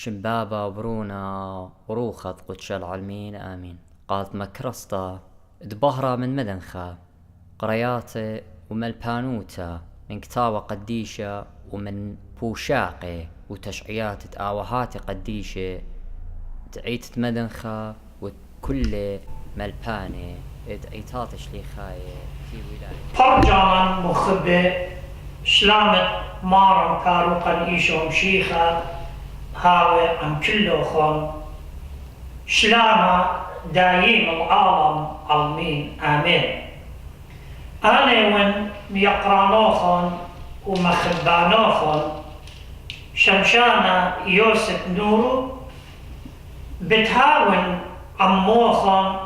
شبابة وبرونا وروخة قدش العالمين آمين. قالت مكرسطة دبهرة من مدنخة قرياتي ومن بانوتا من كتابة قديشة ومن بوشاقي وتشعيات تآوهات قديشة تعيت مدنخة وكل ملباني تعيتات شليخاي في ولاية فرجانا مخبئ شلامت مارم كاروقا إيشهم شيخة هاوي عن كلهم شلامة دايم العالم عالمين آمين. أنا وين ميقرانوخن ومخبانوخن شمشانا يوسف نورو بتهاون عموخن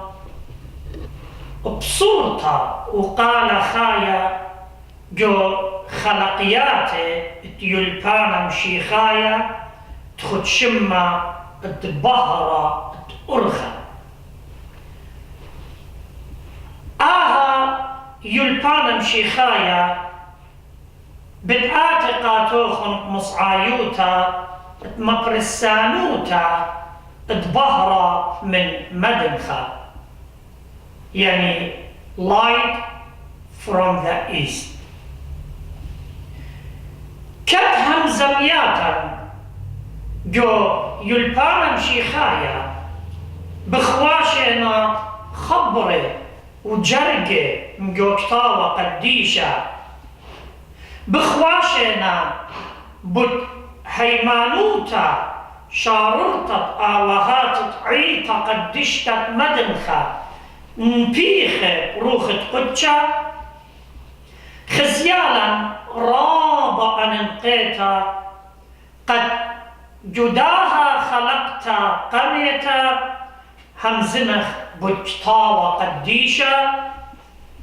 بصورته وقال خايا جو خلقياتي تيلبانا مشيخايا تخد شمة تبهرة تأرخى يلبانا مشيخايا بتآتقاتوخن مصعايوتا مقرسانوتا تبهرة من مدنخة يعني light from the east. كتهم زمياتا جو يلبانا مشيخايا بخواشنا خبري وجرقي مجو كتاوة قديشة بخواشنا بد هيمانوتا شاررتت آوهات عيتا قدشتت مدنخة نبيخة روخة قدشة خزيالا رابا أنقيتا قد جداها خلقتا قميتا همزمخ بجطاوة قديشة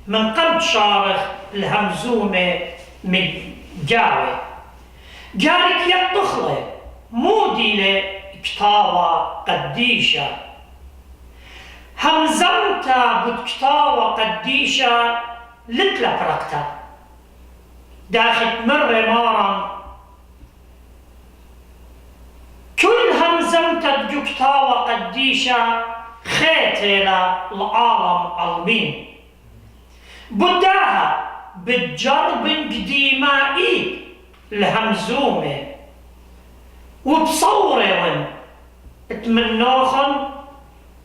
من قبل شارخ الهمزومة من جاوي جارك يطخلي مودي لكتاوة قديشة همزمتا بجطاوة قديشة لتلا بركتا داخل مر مارا كل همزمتا بجطاوة قديشة خيتلا العالم عالمين بداها بتجرب قديمائي الهمزومة وبصورة اتمنوخن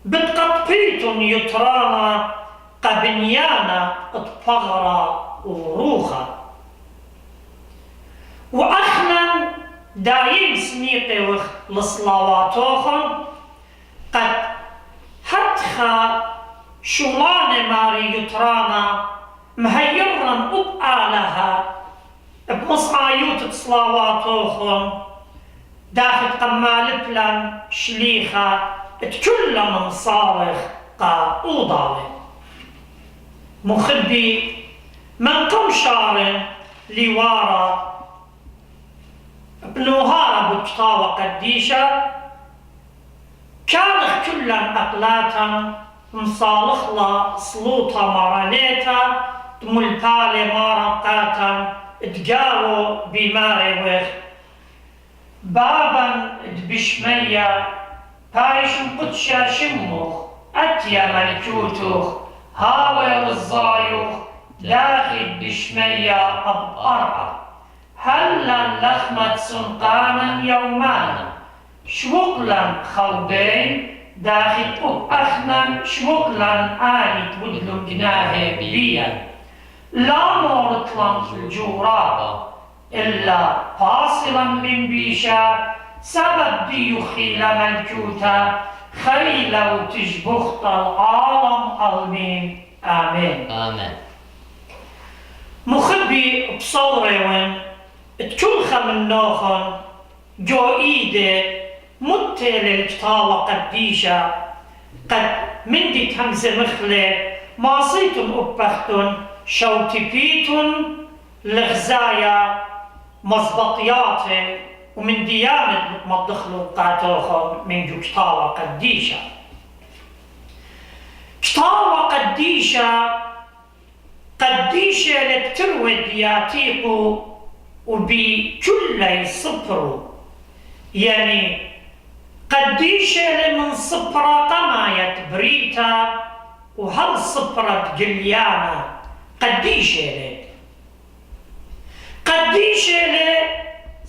بتقطبيتن يترانا قبنيانا اتفغرة وروخة وأخنا دايم سميقي لصلاواتوخن قد هتخا شولان ماري يترانا مهيرن أبقالها بمصعايوت صلاواتوخن داخل قمال بلان شليخة تكل من صارخ قا أوضالي مخبي من قم شارن لوارا بنوهارا بكتاوة قديشة كانخ كلا أقلاتا مصالخ لا صلوطا مرانيتا تملبالي مارقاتا تقارو بماري ويخ بابا دبشمية بايش قدشا شموخ أتيا ملكوتوخ هاوي الزايوخ داخل بشمية أبقرع هلا لخمة سنقانا يومانا شوقلا خلبين داخل أخنا شوقلا آني تبدلو جناهي بليا لا مورطلا في الجورابة إلا فاصلا من بيشا سبب ديوخي لملكوتا خيلا وتجبخت العالم عالمين آمين آمين. مخبي بصوري وين تكلخ من نوخن جو إيدي متي للكتابة قديشة قد مندي تهمزة مخلي ماصيتن أبختن شوتي بيتن لغزايا مزبطياتي ومن ديانة ما تدخلوا قاتوخن من جو كتابة قديشة كتابة قديشة قديشة لبتروي دياتيقو وبكل صبرو يعني قديشة من صبرة قماية بريتا وهل صبرة جليانا قديشة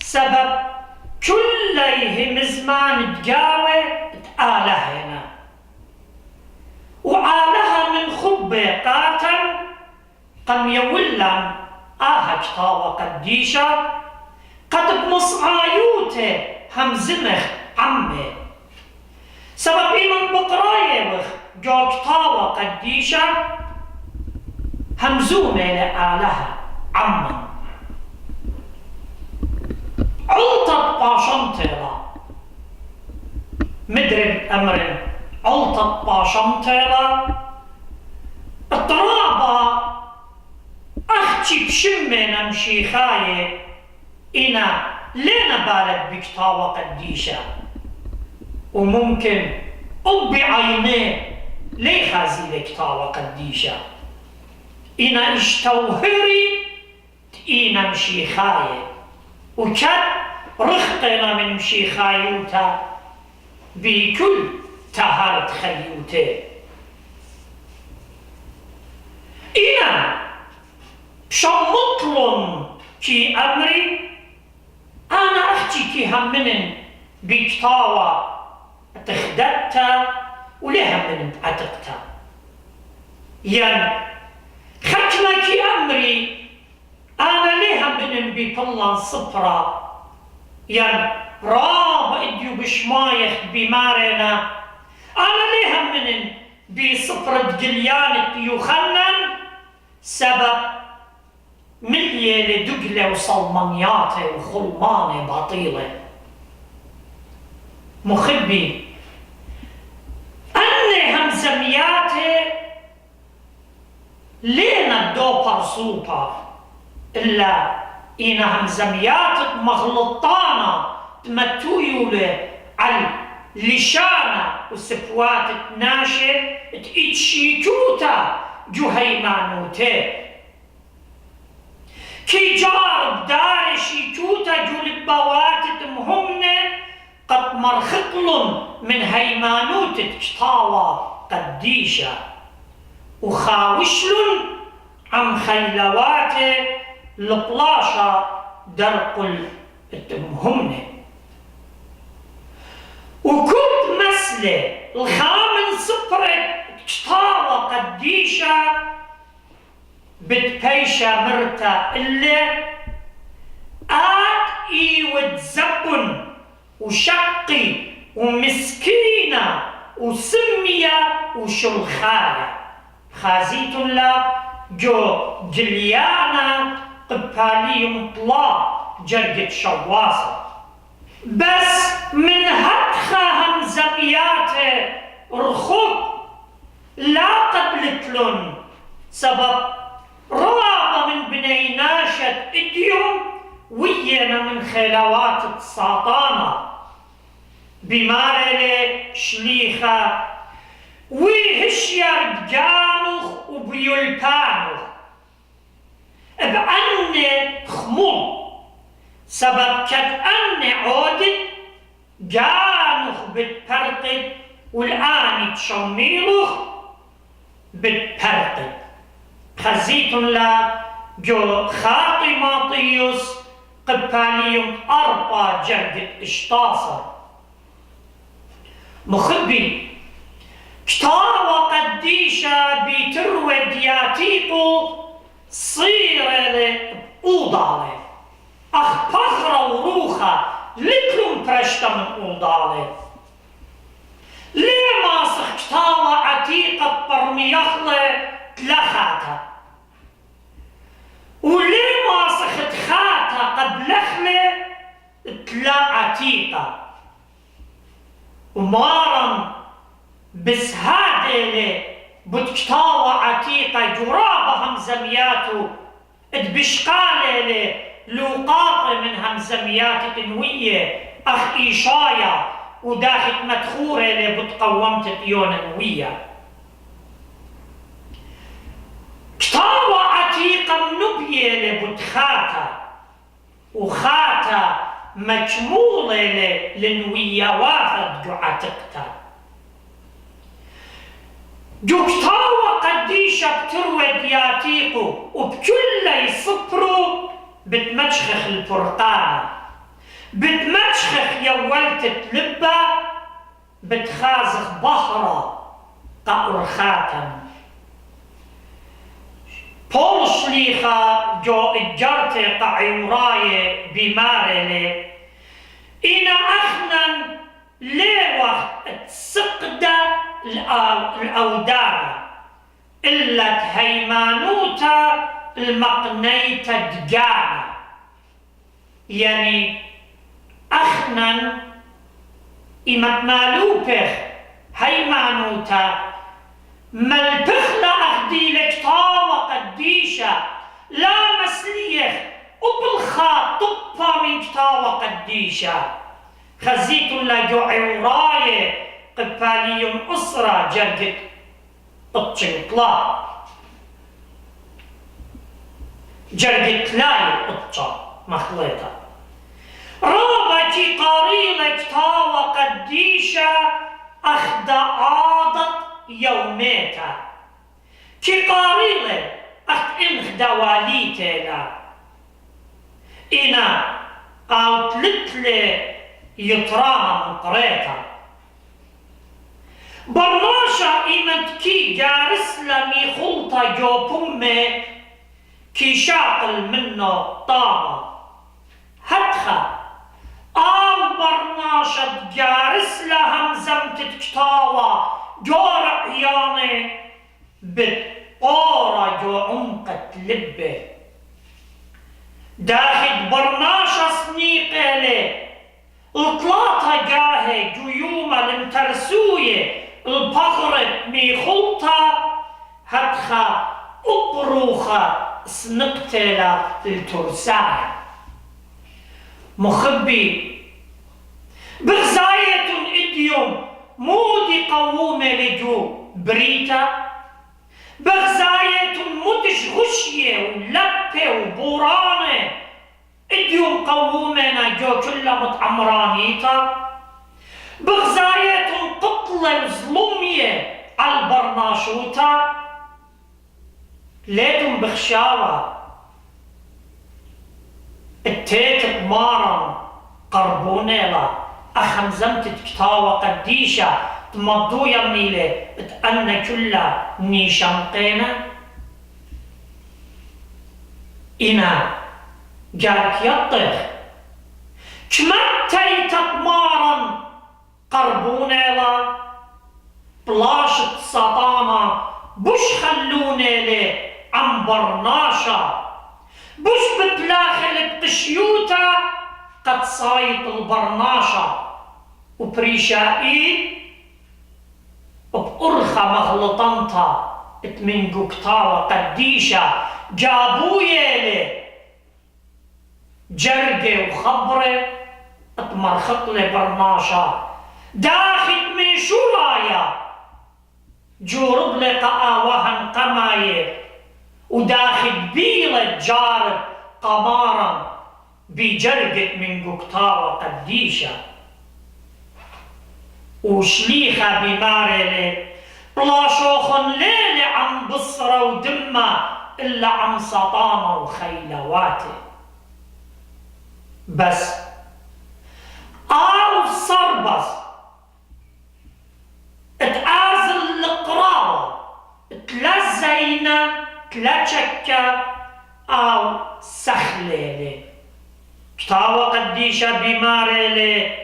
سبب كلهم زمان تقاوي تآلهنا وعالها من خبه قاتل قم يولن كتاوة قديشة قد بمصعايوته همزمخ عمي سبب من بقرايه وخ جو كتاوة قديشة همزومه لآلها عمّا علطة باشنطيرا مدرب أمر علطة باشنطيرا الطرابة أختي بشمي نمشي خاية إنا لينا بالك بكتاوة قديشة وممكن أبي عينيه ليه خازي كتاوة قديشة إنا اشتوهري إنا مشي خاية وكان رخطنا من مشي خايوتا بكل تهارت خيوته إنا بشمطلن كي أمري أنا أختي كي همنن بكتاوة تخدتها وليه همنن عتقتها يعني ختمة كي أمري أنا ليه همنن بطلان صفرة يعني راب إديو بشمايخ بمارنا أنا ليه همنن بصفرة جليانة يوخنن سبب ملية لدقلة وصلمانياته وخلمانة باطيلة مخبي أني همزمياته لينا الدوبر سوبر إلا إنا همزميات مغلطانة تمتويولة على لشانة وسبوات تناشر تإتشيكوتا جهيمانوته كي جارب دار شيكوتا جولبوات تمهمنة قد مرخطلن من هيمانوت كتاوة قديشة وخاوشلن عم خيلواته لبلاشة درق التمهمنة وكنت مسلة الخامن صبرت كتاوة قديشة بتبيشة مرتا اللي وتزبن وشقي ومسكينة وسمية وشلخاية خازيت لا جو جليانا قبالي طلا جرقة شواصة بس من هدخة همزمياته رخوب لا قبلتلن سبب رابة من بني ناشد إديهم وينا من خلوات الساطانة بمارلة شليخة ويهشير بجانوخ وبيولبانوخ بأني خمول سبب كأني عودت جانوخ بتبرقد والآن تشميلوخ بتبرقد خزيت لا جو خاطي ماطيوس قباليوم أربع جرقة اشتاصر مخبي كتاوة قديشة بتروي دياتيقو صيرة أوضالة أخ بخرة وروخة لكلهم برشتة من أوضالة ليه ماسخ كتاوة عتيقة برميخلة تلخاتها وليه ماسخ تخاتها قبلخلة تلا عتيقة ومارن بس هادلة بتكتاوة عتيقة جرابة همزمياتو اتبشقالة لوقاطة من همزميات تنوية أخ إيشايا وداخل مدخورة بتقومت ديونا نوية كتاوة عتيقة منبية لبتخاتا وخاتا مجمولة لنوية واحد جو عتقتا جو كتاوة قديشة بتروي دياتيقو وبكل يصبرو بتمشخخ البرقانة بتمشخخ يولت تلبة بتخازخ بحرة قأر خاتم بول شليخة جو إجارتي قعيوراي بمارلي إنا أخنا ليوه تسقدة الأودارة إلا هيمانوتا المقنيتا دجانا يعني أخنا إما مالوبخ هيمانوتا ملبخنا أخدي لك طاوة قديشة لا مسليخ وبالخاط طبا من كتاوة قديشة خزيت لجو عوراي قباليوم أسرة جرقت الطشنطلا جرقت لاي قطة مخلطة رابتي قاريلة كتاوة قديشة أخد عاضت يوميتا كي قاريلة أخد إنخ دواليتنا إنا قاوتلتلي يطراها من قريتا برناشا إيمت كي جارس لمي خلطة جو بمي كي شاقل منه طامة هدخا آو برناشا جارس لهم زمتت كتاوة جور عياني بتقورا جو عمقت لبه داخل برناشا سنيقة لي الطلاطة جاهي جيومة المترسوية البقرة مي خلطة هدخا أبروخة سنقتلا الترساية مخبي بغزاية إديوم مودي قوومة لجو بريتا بغزاية مدش غشية ولبة وبورانة إديوم قوومنا جو كلها متعمرانيتا بغزاية قطلة وظلمية على البرناشوتا ليتم بخشاوة التيت مارا قربونيلا أخمزمت كتاوة قديشة تمضو يميلي تأنى كلها نيشانقينا إنا جارك يطخ كمتي تطمارا قربونيلا بلاشت سطانا بوش خلوني لي عم برناشا بوش بتلاخل بقشيوتا قد صايت البرناشا وبريشائي بأرخى مغلطنتا اتمنجو كتاوة قديشة جابو يلي جرقة وخبرة اتمرخط لي برناشا داخل من شولايا جورب لي قاوهن قماية وداخل بيلة جارب قمارا بجرقة من قطاوة قديشة وشليخة بمارلة بلا شوخن ليلة عم بصرة ودمة إلا عم سطامة وخيلواته بس آو صربس اتآزل القراوة تلزينا تلتشكا أو سخليلي كتاوة قديشة بمارلة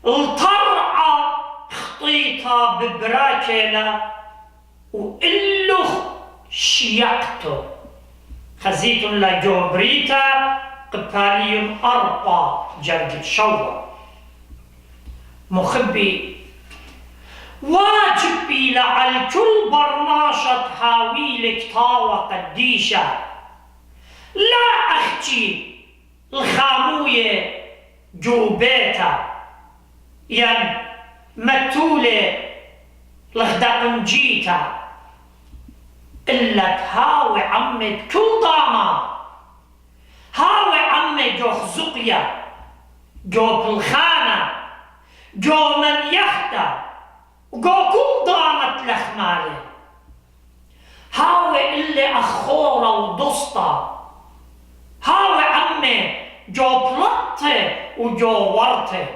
الطرعة خطيطة ببراكلة وإلو شياكتو خزيت لجوبريتا قباليوم أربع جرجة شوى مخبي واجبي لعل كل برناشة تحاويل كتاوة قديشة لا أختي الخاموية جوبيتا يعني متولة لخدقنجيتا إلا تهاوي عمد كل ضامة هاوي عمد جوخ زقيا جو بالخانة جو من يخدع وجو كل ضامت لخماله هاوي اللي أخورة ودسطة هاوي عمي جو بلطة وجو ورطة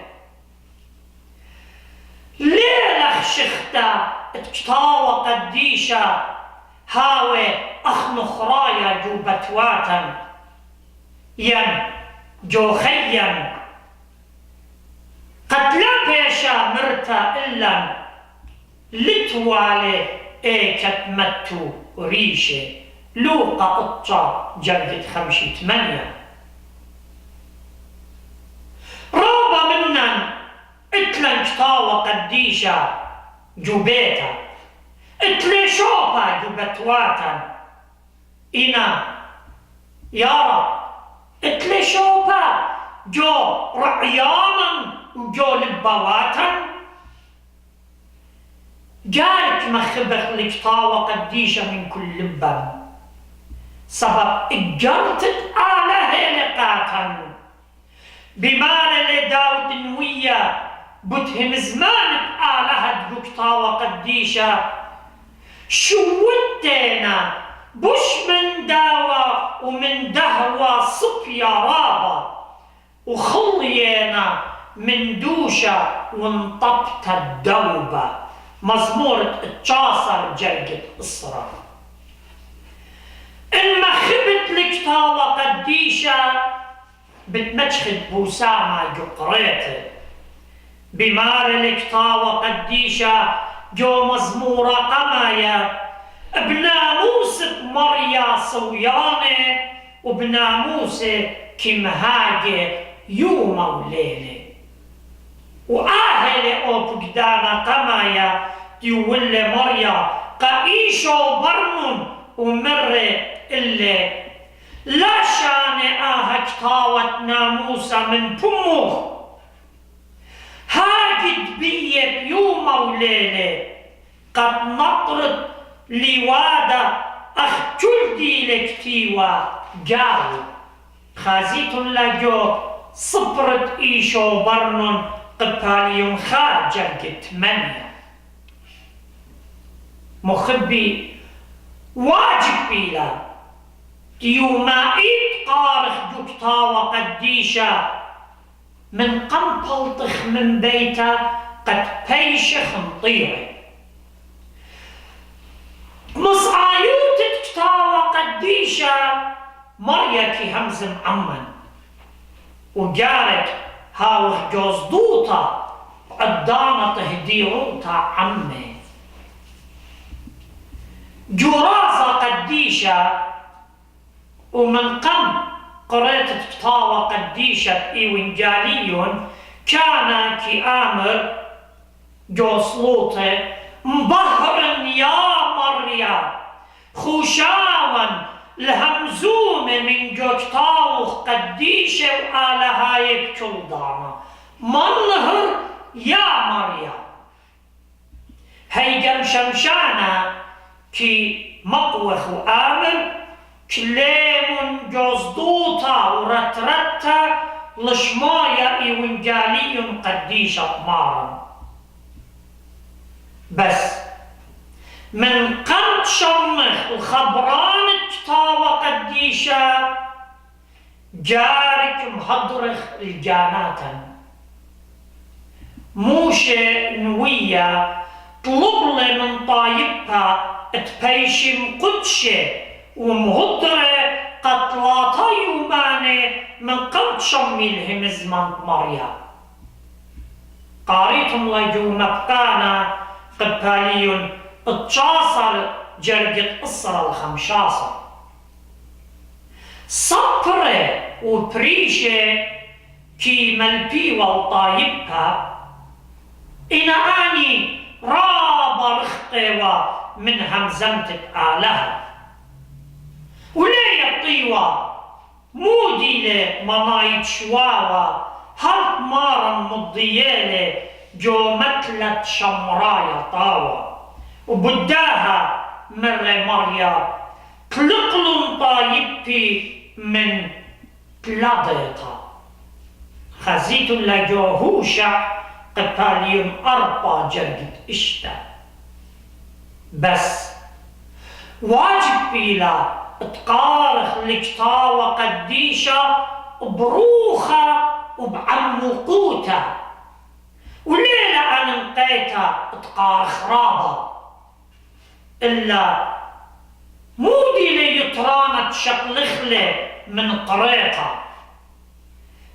ليلة خشختة اتكتاوة قديشة هاوي أخنخرايا جو بتواتا ين جو خيا قد لا بيشا مرتا إلا لتوالي ايكت متو ريشة لوقا قطة جلدة 5-8 روبا منن اتلن كتاوة قديشة جو بيتا اتلي شوبا جو بتواتا إنا يا رب اتلي شوبا جو رعيانا وجو لبواتا جارك مخبخ لكتاوة قديشة من كل لبا سبب اجرتت آله لقاتا بمال لداود نوية بتهم زمان آلهة بكتاوة قديشة شوتنا بش من داوة ومن دهوة صبيا رابة وخلينا من دوشة وانطبت الدوبة مزمورة الجاسر جرقة إصرا إن ما خبت لكتاوة قديشة بتمشخد بوسامة جو قريته بمار لكتاوة قديشة جو مزمورة قمايا بناموس مريا صويانة وبناموس كمهاجة يوم وليلة وآهل أو بقدانا قمايا تيولي مريا قايشو برنون ومر اللي لا شان كتاوة ناموسا من بموخ هاجد بيه بيوم وليلة قد نطرت لوادة أخ جلدي لكتيوة جاو خازيت لجو صبرت إيشو برنون قباليون خارجة 8 مخبي واجب بيلا يوما إيد قارخ دكتاوة قديشة من قنطلطخ من بيته قد بيشخ مطيره مصعايوت دكتاوة قديشة مريكي همزم عمن وجارك هاوه جوزدوطة قدامة تهديروطة عمي جرازة قديشة ومن قم قريت كتاوة قديشة إيوانجاليون كان كي آمر جوصلوطة مبهر يا مريا خوشاون الهمزومة من جوكتاوخ قديشة وآلهاي بكل دانا منهر يا مريا هيجم شمشانا كي مقوخ وآمن كليمون جوزدوطا ورترتا لشمايا إيوانجاليون قديشة مارا بس من قرد شمخ الخبران كتاوة قديشة جارك مهضرخ الجاناتا موشة نوية طلب لي من طايبها تبيشم قدشة ومهضرة قتلاتا يومانة من قرد شمي الهمزمان مريا قاريتم لجو مبقانا قباليون الجاسر جرقة إصرا 15 صبرة وبريشة كي ملبي والطايبها إنا آني رابا رخطيوة من همزمتك آلها وليه الطيوة مودي لي منايت شواوة هل مارا مضيالي جو متلت شمرايا طاوة وبداها مرة مريا تلقلن طايبتي من بلاديتا خزيت لجوهوشع قباليون أربع جرقت إشتا بس واجب بيلا تقارخ لكتاوة قديشة بروخة وبعمقوتة وليلة أنا نقيتها تقارخ رابا إلا مودي ليطرانة شقلخلة من طريقة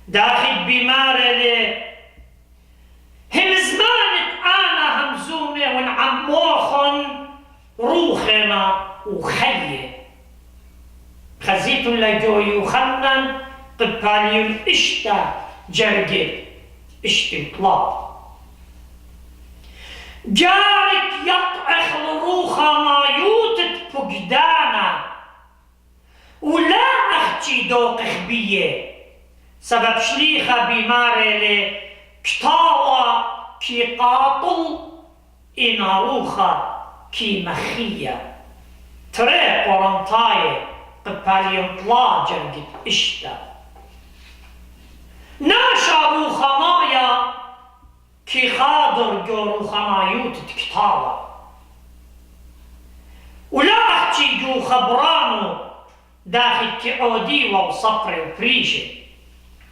داخل بمارة لي هم زمانت أنا همزومة ونعموخن روخنا وخيه خزيت لجو يوخنن قباليون إشتا جرقت إشتي طلاب جارك يطعخ لروخة ما يوتت فقدانا ولا أختي دوق خبية سبب شليخة بماري لي كتاوة كي قاطل إنا روخة كي مخية تري قرنطاية قباليون طلا جرقت إشتا ناشا روخة مايا كي خاضر جو روخة مايوت تكتاوة ولا أختي جو خبرانو داخل كعودي وصفر وبريشة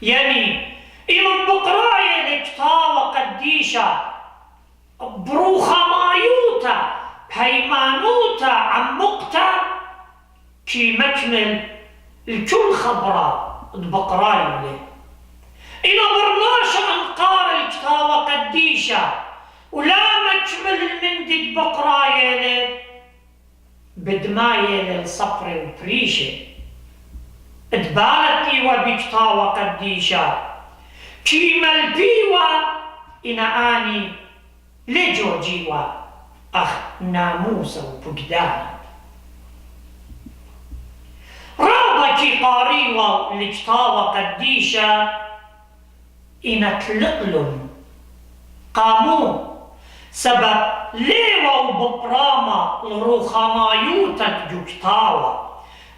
يعني إمن بقراية لكتاوة قديشة بروخة مايوتا بهيمانوتا عمقتا كي مكمل الكل خبرة بقراية لي إنا برناش أنقار الكتاوة قديشة ولا مكمل المندد بقراية لي بدماية للصفر وبريشة اتبالتي وبكتاوة قديشة كيما البيوة إنا آني لجو جيوة أخ ناموسة وبقدانا رابا كي قاريوة لكتاوة قديشة إنا تلقلن قامو سبب ليوة وبقرامة لروخامايوتا جوكتاوة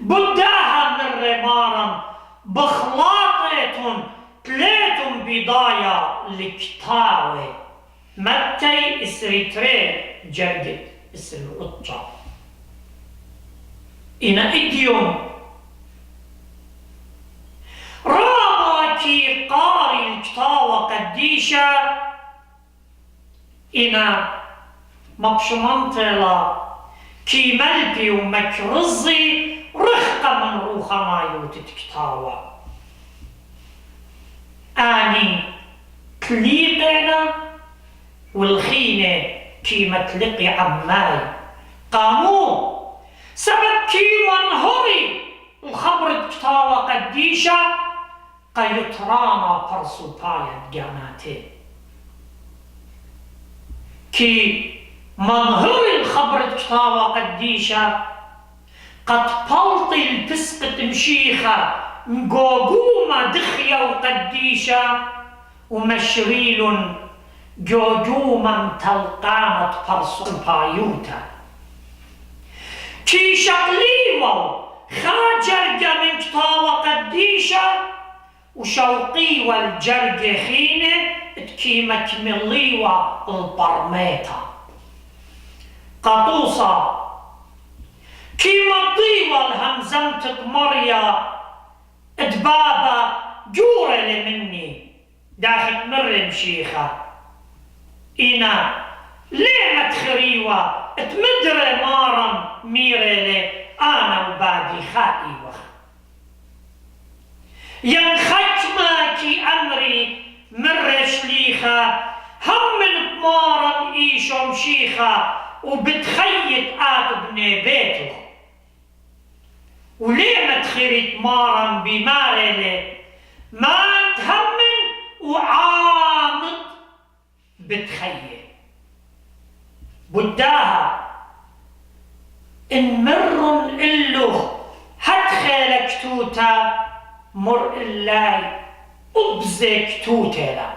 بداها من رمارا بخلاطتهم تلاتهم بداية لكتاوة متى إسريتري جرقت إسر القطة إنا إديوم رابا كي قاري الكتاوة قديشة إنا مبشمنطلة كي ملبي ومكرزي رخقة من روخة مايوت تكتاوة آني تليقنا والخينة كي متلقي عماي قامو سبب كي منهري الخبر تكتاوة قديشة قيطرانا برسو بايا جاناتي كي منهري الخبر تكتاوة قديشة قد بلطي البسقة مشيخة مقوقومة دخية وقديشة ومشريل جوجوما تلقامة برسو بايوتا كي شقليوة خاجرجة من كتاوة قديشة وشوقي والجرجة خينة تكي مكمليوة البرميتا قطوصة كي مطيوة الهمزمت مريا دبابة جورة لمني داخل مر مشيخة إنا ليه متخريوة تمدر مارا ميرة لي أنا وبادي خائوة ينختما كي أمري مر شليخة هم من مارا إيشو مشيخة وبتخيط بني بيته وليه ما تخيرت مارا بمارلة ما تهمن وعامد بتخيل بداها إن مر إله هتخيلك توتا مر إلاي أبزك توتا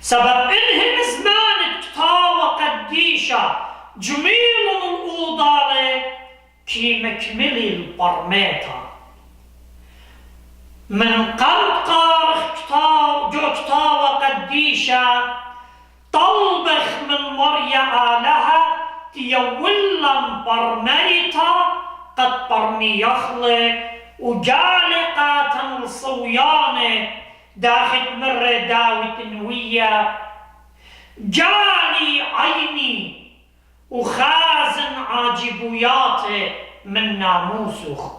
سبب إنهم زمان كتاوة قديشة جميل الأوضالة كي مكملي البرميتا من قلب قارخ جوكتا وقديشة طلبخ من مريا آلها تيولن برميتا قد برمي يخلق وجالقة الصويانة داخل مرة داوي تنوية جالي عيني وخازن عاجبوياته من ناموسخ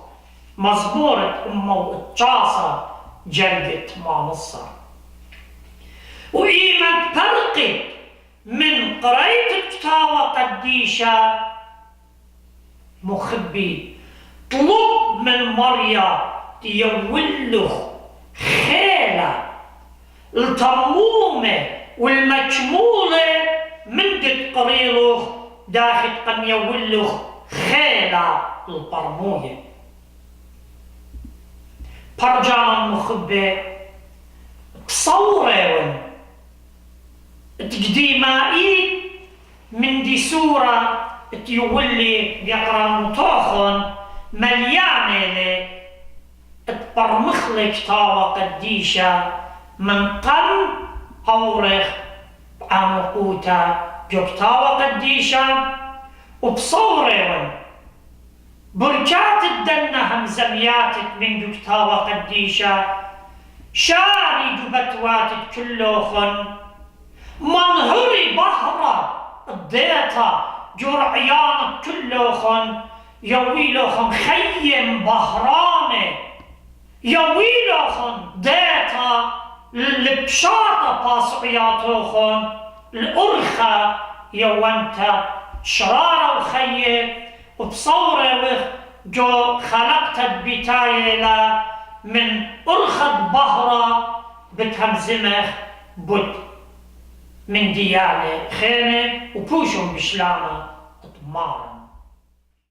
مزبورة أمه الجاسة جرقت ما مصر وإيمت برقت من قريت كتاوة قديشة مخبي طلب من مريا تيولخ خيلة التمومة والمكمولة من دت قريلخ داخل قم يولخ خيلة البرموية برجانا مخبي تصورون تقديمائي من دي سورة تيولي بيقرأ مطاخن مليانة لي تبرمخلك تاوى قديشة من قم أورخ عمقوتا جوكتاوى قديشة وبصورون بركات الدنة همزمياتك من جوكتاوى قديشة شاري جبتواتك كلوخن منهري بحرة الديتا جرعيانك كلوخن يويلوخن خيم بحراني يويلوخن ديتا البشاطة باسقياتوخن الأرخة يوانتا شرارة وخيه وبصورة جو خلقت بتايلة من أرخة بهرة بتهمزمخ بد من ديالة خينة وبوشم بشلامة تمارن